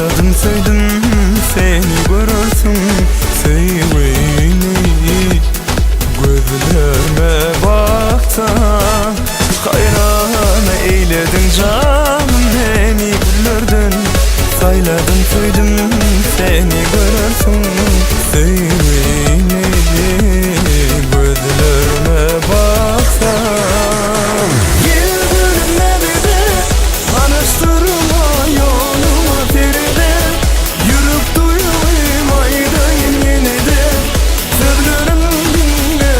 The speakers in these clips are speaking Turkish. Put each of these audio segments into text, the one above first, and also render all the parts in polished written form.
sayladım söyledim seni görürsün sevgili. Gözlerime baksan hayran eyledin canım beni güllerden. Sayladım söyledim seni görürsün sevgili. Gözlerime baksan yüzüne bir de tanıştırma yoluma feride. Yürüp duyayım aydayım yine de sözlerim dinle.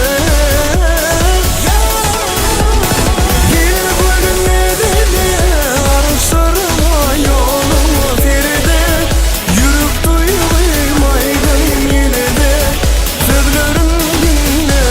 Yüzüne bir de tanıştırma yoluma feride. Yürüp duyayım aydayım yine de sözlerim dinle.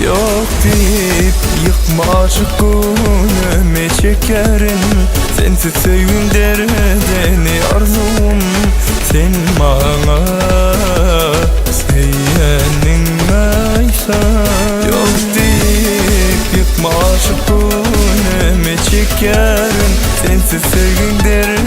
Yok deyip yıkma aşık gönlüme çekerim. Sensiz sevgim derdeni arzum. Sen bana sevyenin aysan. Yok deyip yıkma aşık gönlüme çekerim. Sensiz sevgim derdeni